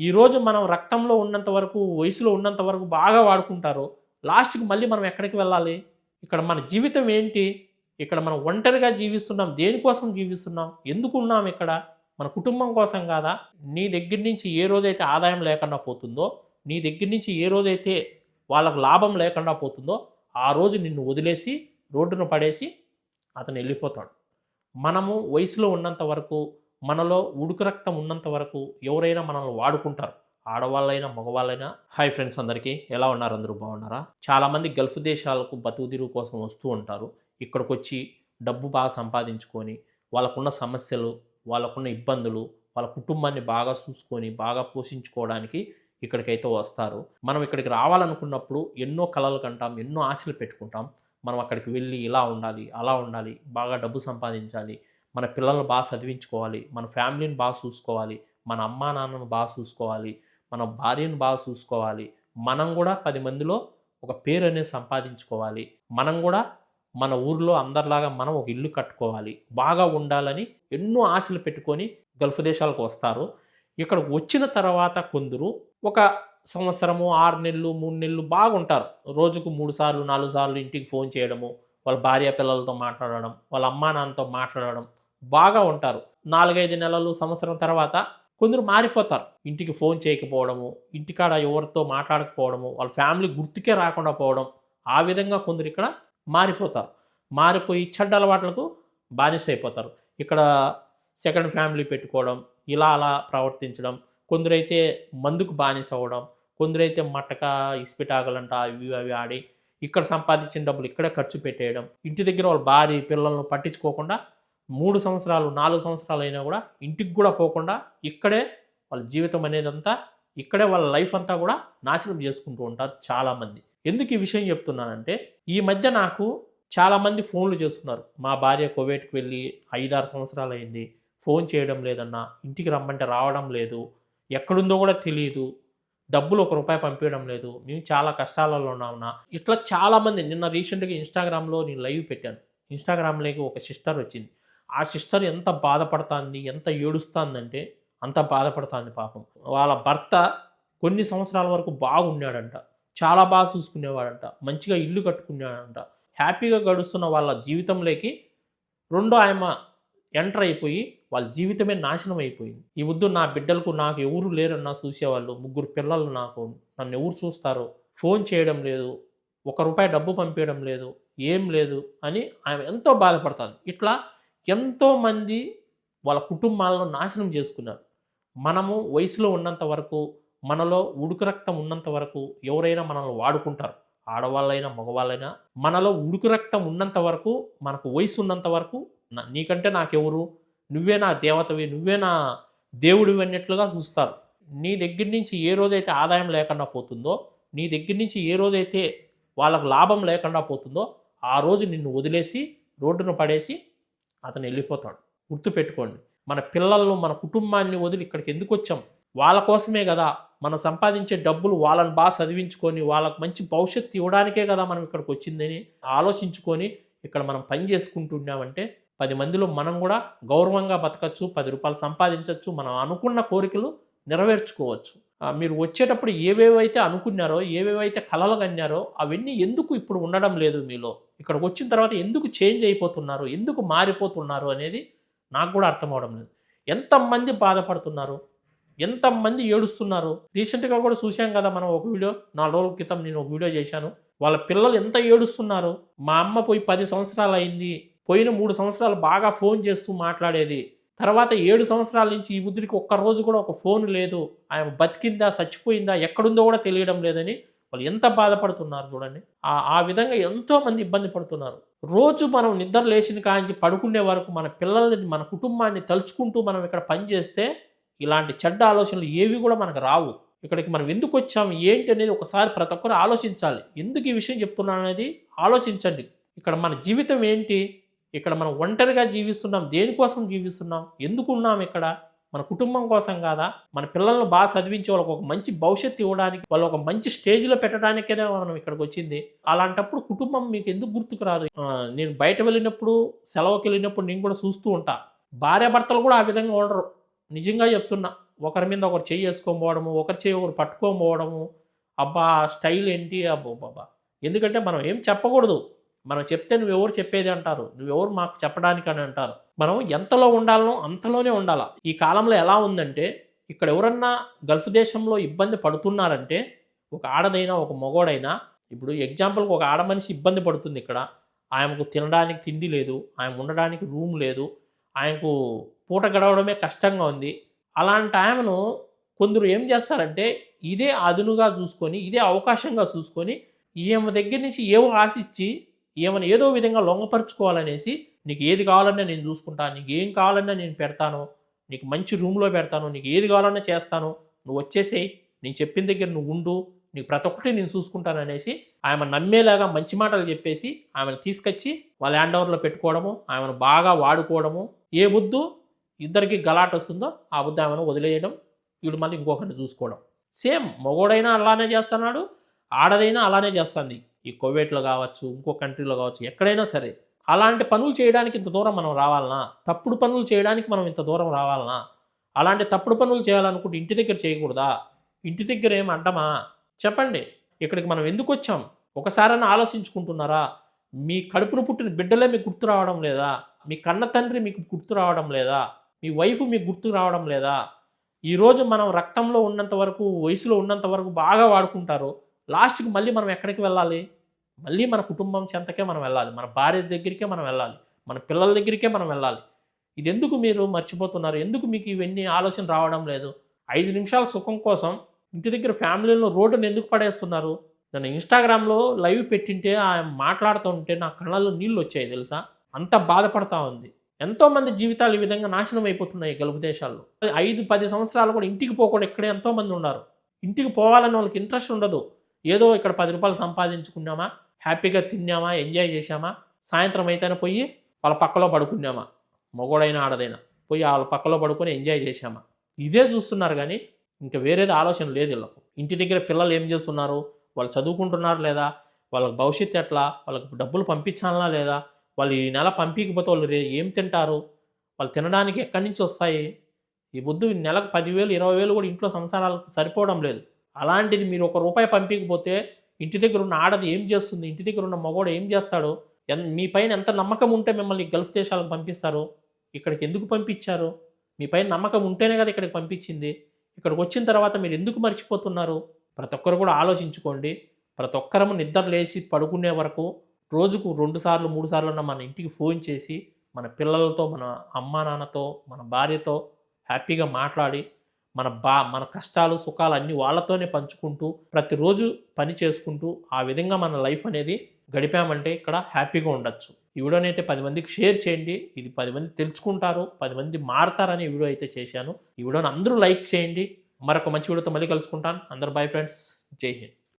ఈరోజు మనం రక్తంలో ఉన్నంత వరకు, వయసులో ఉన్నంత వరకు బాగా వాడుకుంటారో, లాస్ట్‌కి మళ్ళీ మనం ఎక్కడికి వెళ్ళాలి? ఇక్కడ మన జీవితం ఏంటి? ఇక్కడ మనం ఒంటరిగా జీవిస్తున్నాం. దేనికోసం జీవిస్తున్నాం? ఎందుకున్నాం ఇక్కడ? మన కుటుంబం కోసం కాదా? నీ దగ్గర నుంచి ఏ రోజైతే ఆదాయం లేకుండా పోతుందో, నీ దగ్గర నుంచి ఏ రోజైతే వాళ్ళకి లాభం లేకుండా పోతుందో, ఆ రోజు నిన్ను వదిలేసి, రోడ్డున పడేసి అతను వెళ్ళిపోతాడు. మనము వయసులో ఉన్నంత వరకు, మనలో ఉడుకు రక్తం ఉన్నంత వరకు ఎవరైనా మనల్ని వాడుకుంటారు. ఆడవాళ్ళైనా, మగవాళ్ళైనా. హాయ్ ఫ్రెండ్స్ అందరికీ. ఎలా ఉన్నారు? అందరూ బాగున్నారా? చాలామంది గల్ఫ్ దేశాలకు బతుకుదిరువు కోసం వస్తూ ఉంటారు. ఇక్కడికొచ్చి డబ్బు బాగా సంపాదించుకొని, వాళ్ళకున్న సమస్యలు, వాళ్ళకున్న ఇబ్బందులు, వాళ్ళ కుటుంబాన్ని బాగా చూసుకొని, బాగా పోషించుకోవడానికి ఇక్కడికైతే వస్తారు. మనం ఇక్కడికి రావాలనుకున్నప్పుడు ఎన్నో కలలు కంటాం, ఎన్నో ఆశలు పెట్టుకుంటాం. మనం అక్కడికి వెళ్ళి ఇలా ఉండాలి, అలా ఉండాలి, బాగా డబ్బు సంపాదించాలి, మన పిల్లల్ని బాగా చదివించుకోవాలి, మన ఫ్యామిలీని బాగా చూసుకోవాలి, మన అమ్మా నాన్నను బాగా చూసుకోవాలి, మన భార్యను బాగా చూసుకోవాలి, మనం కూడా 10 మందిలో ఒక పేరు అనేది సంపాదించుకోవాలి, మనం కూడా మన ఊర్లో అందరిలాగా మనం ఒక ఇల్లు కట్టుకోవాలి, బాగా ఉండాలని ఎన్నో ఆశలు పెట్టుకొని గల్ఫ్ దేశాలకు వస్తారు. ఇక్కడికి వచ్చిన తర్వాత కొందరు ఒక సంవత్సరము, 6 నెలలు, 3 నెలలు బాగుంటారు. రోజుకు 3 సార్లు, 4 సార్లు ఇంటికి ఫోన్ చేయడము, వాళ్ళ భార్య పిల్లలతో మాట్లాడడం, వాళ్ళ అమ్మా నాన్నతో మాట్లాడడం బాగా ఉంటారు. 4, 5 నెలలు, సంవత్సరం తర్వాత కొందరు మారిపోతారు. ఇంటికి ఫోన్ చేయకపోవడము, ఇంటికాడ ఎవరితో మాట్లాడకపోవడము, వాళ్ళ ఫ్యామిలీ గుర్తుకే రాకుండా పోవడం, ఆ విధంగా కొందరు ఇక్కడ మారిపోతారు. మారిపోయి చెడ్డ అలవాట్లకు బానిసైపోతారు. ఇక్కడ సెకండ్ ఫ్యామిలీ పెట్టుకోవడం, ఇలా అలా ప్రవర్తించడం, కొందరైతే మందుకు బానిస అవ్వడం, కొందరైతే మట్టక, ఇస్పిటాకులంట ఇవి అవి ఆడి ఇక్కడ సంపాదించిన డబ్బులు ఇక్కడే ఖర్చు పెట్టేయడం, ఇంటి దగ్గర వాళ్ళ భార్య పిల్లలను పట్టించుకోకుండా 3 సంవత్సరాలు, 4 సంవత్సరాలు అయినా కూడా ఇంటికి కూడా పోకుండా ఇక్కడే వాళ్ళ జీవితం అనేదంతా, ఇక్కడే వాళ్ళ లైఫ్ అంతా కూడా నాశనం చేసుకుంటూ ఉంటారు చాలామంది. ఎందుకు ఈ విషయం చెప్తున్నానంటే, ఈ మధ్య నాకు చాలామంది ఫోన్లు చేస్తున్నారు. మా భార్య కువైట్‌కి వెళ్ళి 5, 6 సంవత్సరాలు అయింది. ఫోన్ చేయడం లేదన్నా, ఇంటికి రమ్మంటే రావడం లేదు, ఎక్కడుందో కూడా తెలీదు, డబ్బులు ఒక రూపాయి పంపించడం లేదు, మేము చాలా కష్టాలలో ఉన్నామన్నా. ఇట్లా చాలామంది. నిన్న రీసెంట్‌గా ఇన్‌స్టాగ్రామ్‌లో నేను లైవ్ పెట్టాను. ఇన్‌స్టాగ్రామ్‌లోకి ఒక సిస్టర్ వచ్చింది. ఆ సిస్టర్ ఎంత బాధపడతాంది, ఎంత ఏడుస్తాందంటే అంత బాధపడతాంది పాపం. వాళ్ళ భర్త కొన్ని సంవత్సరాల వరకు బాగున్నాడంట. చాలా బాగా చూసుకునేవాడంట. మంచిగా ఇల్లు కట్టుకున్నాడంట. హ్యాపీగా గడుస్తున్న వాళ్ళ జీవితంలోకి రెండో ఆయమ ఎంటర్ అయిపోయి వాళ్ళ జీవితమే నాశనం అయిపోయింది. ఈ వద్దు నా బిడ్డలకు నాకు ఎవరు లేరన్నా చూసేవాళ్ళు, 3 పిల్లలు నాకు, నన్ను ఎవరు చూస్తారు, ఫోన్ చేయడం లేదు, రూపాయి డబ్బు పంపించడం లేదు, ఏం లేదు అని ఆమె ఎంతో బాధపడతాది. ఇట్లా ఎంతోమంది వాళ్ళ కుటుంబాలను నాశనం చేసుకున్నారు. మనము వయసులో ఉన్నంత వరకు, మనలో ఉడుకు రక్తం ఉన్నంత వరకు ఎవరైనా మనల్ని వాడుకుంటారు. ఆడవాళ్ళైనా, మగవాళ్ళైనా. మనలో ఉడుకు రక్తం ఉన్నంత వరకు, మనకు వయసు ఉన్నంత వరకు నీకంటే నాకెవరు, నువ్వే నా దేవతవి, నువ్వే నా దేవుడివి అన్నట్లుగా చూస్తారు. నీ దగ్గర నుంచి ఏ రోజైతే ఆదాయం లేకుండా పోతుందో, నీ దగ్గర నుంచి ఏ రోజైతే వాళ్ళకు లాభం లేకుండా పోతుందో, ఆ రోజు నిన్ను వదిలేసి రోడ్డున పడేసి అతను వెళ్ళిపోతాడు. గుర్తుపెట్టుకోండి. మన పిల్లలను, మన కుటుంబాన్ని వదిలి ఇక్కడికి ఎందుకు వచ్చాం? వాళ్ళ కోసమే కదా. మనం సంపాదించే డబ్బులు వాళ్ళని బాగా చదివించుకొని, వాళ్ళకు మంచి భవిష్యత్తు ఇవ్వడానికే కదా మనం ఇక్కడికి వచ్చిందని ఆలోచించుకొని ఇక్కడ మనం పని చేసుకుంటున్నామంటే 10 మందిలో మనం కూడా గౌరవంగా బతకచ్చు, 10 రూపాయలు సంపాదించవచ్చు, మనం అనుకున్న కోరికలు నెరవేర్చుకోవచ్చు. మీరు వచ్చేటప్పుడు ఏవేవైతే అనుకున్నారో, ఏవేవైతే కలలు కన్నారో అవన్నీ ఎందుకు ఇప్పుడు ఉండడం లేదు మీలో? ఇక్కడికి వచ్చిన తర్వాత ఎందుకు చేంజ్ అయిపోతున్నారు, ఎందుకు మారిపోతున్నారు అనేది నాకు కూడా అర్థం అవడం లేదు. ఎంతమంది బాధపడుతున్నారు, ఎంతమంది ఏడుస్తున్నారు. రీసెంట్‌గా కూడా చూసాం కదా మనం ఒక వీడియో. 4 రోజుల క్రితం నేను ఒక వీడియో చేశాను. వాళ్ళ పిల్లలు ఎంత ఏడుస్తున్నారు. మా అమ్మ పోయి 10 సంవత్సరాలు అయింది. పోయిన 3 సంవత్సరాలు బాగా ఫోన్ చేస్తూ మాట్లాడేది. తర్వాత 7 సంవత్సరాల నుంచి ఈ బుద్ధుడికి ఒక్కరోజు కూడా ఒక ఫోన్ లేదు. ఆమె బతికిందా, చచ్చిపోయిందా, ఎక్కడుందో కూడా తెలియడం లేదని వాళ్ళు ఎంత బాధపడుతున్నారు చూడండి. ఆ విధంగా ఎంతోమంది ఇబ్బంది పడుతున్నారు. రోజు మనం నిద్ర లేచిన కాంచి పడుకునే వరకు మన పిల్లల్ని, మన కుటుంబాన్ని తలుచుకుంటూ మనం ఇక్కడ పని చేస్తే ఇలాంటి చెడ్డ ఆలోచనలు ఏవి కూడా మనకు రావు. ఇక్కడికి మనం ఎందుకు వచ్చాము, ఏంటి అనేది ఒకసారి ప్రతి ఒక్కరు ఆలోచించాలి. ఎందుకు ఈ విషయం చెప్తున్నాను అనేది ఆలోచించండి. ఇక్కడ మన జీవితం ఏంటి? ఇక్కడ మనం ఒంటరిగా జీవిస్తున్నాం. దేనికోసం జీవిస్తున్నాం? ఎందుకున్నాం ఇక్కడ? మన కుటుంబం కోసం కాదా? మన పిల్లలను బాగా చదివించి వాళ్ళకి ఒక మంచి భవిష్యత్తు ఇవ్వడానికి, వాళ్ళు ఒక మంచి స్టేజ్‌లో పెట్టడానికే మనం ఇక్కడికి వచ్చింది. అలాంటప్పుడు కుటుంబం మీకు ఎందుకు గుర్తుకు రాదు? నేను బయట వెళ్ళినప్పుడు, సెలవుకి వెళ్ళినప్పుడు నేను కూడా చూస్తూ ఉంటా. భార్యాభర్తలు కూడా ఆ విధంగా ఉండరు. నిజంగా చెప్తున్నా. ఒకరి మీద ఒకరు చెయ్యి వేసుకొని పోవడము, ఒకరి చెయ్యి ఒకరు పట్టుకొని పోవడము, అబ్బా స్టైల్ ఏంటి అబ్బో బాబా. ఎందుకంటే మనం ఏం చెప్పకూడదు, మనం చెప్తే నువ్వెవరు చెప్పేది అంటారు, నువ్వెవరు మాకు చెప్పడానికి అని అంటారు. మనం ఎంతలో ఉండాలనో అంతలోనే ఉండాలి. ఈ కాలంలో ఎలా ఉందంటే ఇక్కడ ఎవరన్నా గల్ఫ్ దేశంలో ఇబ్బంది పడుతున్నారంటే ఒక ఆడదైనా ఒక మగోడైనా, ఇప్పుడు ఎగ్జాంపుల్కి ఒక ఆడ మనిషి ఇబ్బంది పడుతుంది ఇక్కడ, ఆయనకు తినడానికి తిండి లేదు, ఆయన ఉండడానికి రూమ్ లేదు, ఆయనకు పూట గడవడమే కష్టంగా ఉంది. అలాంటి ఆమెను కొందరు ఏం చేస్తారంటే ఇదే అదునుగా చూసుకొని, ఇదే అవకాశంగా చూసుకొని ఈమె దగ్గర నుంచి ఏవో ఆశించి ఈమెను ఏదో విధంగా లొంగపరుచుకోవాలనేసి, నీకు ఏది కావాలన్నా నేను చూసుకుంటాను, నీకు ఏం కావాలన్నా నేను పెడతాను, నీకు మంచి రూమ్లో పెడతాను, నీకు ఏది కావాలన్నా చేస్తాను, నువ్వు వచ్చేసేయి, నేను చెప్పిన దగ్గర నువ్వు ఉండు, నీకు ప్రతి ఒక్కటి నేను చూసుకుంటాను అనేసి ఆమె నమ్మేలాగా మంచి మాటలు చెప్పేసి ఆమెను తీసుకొచ్చి వాళ్ళ హ్యాండ్ ఓవర్లో పెట్టుకోవడము, ఆమెను బాగా వాడుకోవడము. ఏ బుద్ధు ఇద్దరికి గలాట్ వస్తుందో ఆ బుద్ధి ఆమెను వదిలేయడం, వీడు మళ్ళీ ఇంకొకరిని చూసుకోవడం. సేమ్ మగోడైనా అలానే చేస్తున్నాడు, ఆడదైనా అలానే చేస్తుంది. ఈ కువైట్లో కావచ్చు, ఇంకో కంట్రీలో కావచ్చు, ఎక్కడైనా సరే అలాంటి పనులు చేయడానికి ఇంత దూరం మనం రావాలనా? తప్పుడు పనులు చేయడానికి మనం ఇంత దూరం రావాలనా? అలాంటి తప్పుడు పనులు చేయాలనుకుంటే ఇంటి దగ్గర చేయకూడదా? ఇంటి దగ్గర ఏం అడ్డమా? చెప్పండి. ఇక్కడికి మనం ఎందుకు వచ్చాం? ఒకసారైనా ఆలోచించుకుంటున్నారా? మీ కడుపును పుట్టిన బిడ్డలే మీకు గుర్తు రావడం లేదా? మీ కన్న తండ్రి మీకు గుర్తు రావడం లేదా? మీ వైఫ్ మీకు గుర్తు రావడం లేదా? ఈరోజు మనం రక్తంలో ఉన్నంత వరకు, వయసులో ఉన్నంత వరకు బాగా వాడుకుంటారు. లాస్ట్కి మళ్ళీ మనం ఎక్కడికి వెళ్ళాలి? మళ్ళీ మన కుటుంబం చెంతకే మనం వెళ్ళాలి, మన భార్య దగ్గరికే మనం వెళ్ళాలి, మన పిల్లల దగ్గరికే మనం వెళ్ళాలి. ఇది ఎందుకు మీరు మర్చిపోతున్నారు? ఎందుకు మీకు ఇవన్నీ ఆలోచన రావడం లేదు? 5 నిమిషాల సుఖం కోసం ఇంటి దగ్గర ఫ్యామిలీలో రోడ్డును ఎందుకు పడేస్తున్నారు? నన్ను ఇన్స్టాగ్రామ్లో లైవ్ పెట్టింటే ఆయన మాట్లాడుతుంటే నా కళ్ళల్లో నీళ్ళు వచ్చాయి తెలుసా, అంత బాధపడతా ఉంది. ఎంతోమంది జీవితాలు ఈ విధంగా నాశనం అయిపోతున్నాయి గల్ఫ్ దేశాల్లో. 5-10 సంవత్సరాలు కూడా ఇంటికి పోకుండా ఇక్కడే ఎంతోమంది ఉన్నారు. ఇంటికి పోవాలని వాళ్ళకి ఇంట్రెస్ట్ ఉండదు. ఏదో ఇక్కడ 10 రూపాయలు సంపాదించుకున్నామా, హ్యాపీగా తిన్నామా, ఎంజాయ్ చేశామా, సాయంత్రం అయితేనే పోయి వాళ్ళ పక్కలో పడుకున్నామా, మగోడైనా ఆడదైనా పోయి వాళ్ళ పక్కలో పడుకొని ఎంజాయ్ చేశామా, ఇదే చూస్తున్నారు. కానీ ఇంకా వేరేది ఆలోచన లేదు వీళ్ళకు. ఇంటి దగ్గర పిల్లలు ఏం చేస్తున్నారు, వాళ్ళు చదువుకుంటున్నారు లేదా, వాళ్ళకి భవిష్యత్తు ఎట్లా, వాళ్ళకి డబ్బులు పంపించాలా లేదా, వాళ్ళు ఈ నెల పంపించకపోతే వాళ్ళు ఏం తింటారు, వాళ్ళు తినడానికి ఎక్కడి నుంచి వస్తాయి? ఈ బుద్ధు నెలకు 10,000 20,000 కూడా ఇంట్లో సంసారాలకు సరిపోవడం లేదు. అలాంటిది మీరు ₹1 పంపించకపోతే ఇంటి దగ్గర ఉన్న ఆడది ఏం చేస్తుంది, ఇంటి దగ్గర ఉన్న మగోడు ఏం చేస్తాడు? మీ పైన ఎంత నమ్మకం ఉంటే మిమ్మల్ని గల్ఫ్ దేశాలకు పంపిస్తారు? ఇక్కడికి ఎందుకు పంపించారు? మీ పైన నమ్మకం ఉంటేనే కదా ఇక్కడికి పంపించింది. ఇక్కడికి వచ్చిన తర్వాత మీరు ఎందుకు మర్చిపోతున్నారు? ప్రతి ఒక్కరు కూడా ఆలోచించుకోండి. ప్రతి ఒక్కరము నిద్ర లేచి పడుకునే వరకు రోజుకు 2 సార్లు 3 సార్లు మన ఇంటికి ఫోన్ చేసి మన పిల్లలతో, మన అమ్మా నాన్నతో, మన భార్యతో హ్యాపీగా మాట్లాడి మన కష్టాలు సుఖాలు అన్నీ వాళ్ళతోనే పంచుకుంటూ ప్రతిరోజు పని చేసుకుంటూ ఆ విధంగా మన లైఫ్ అనేది గడిపామంటే ఇక్కడ హ్యాపీగా ఉండొచ్చు. ఈ వీడియోని అయితే 10 మందికి షేర్ చేయండి. ఇది 10 మంది తెలుసుకుంటారు, 10 మంది మారతారని వీడియో అయితే చేశాను. ఈ వీడియోని అందరూ లైక్ చేయండి. మరొక మంచి వీడియోతో మళ్ళీ కలుసుకుంటాను. అందరూ బై ఫ్రెండ్స్. జై హింద్.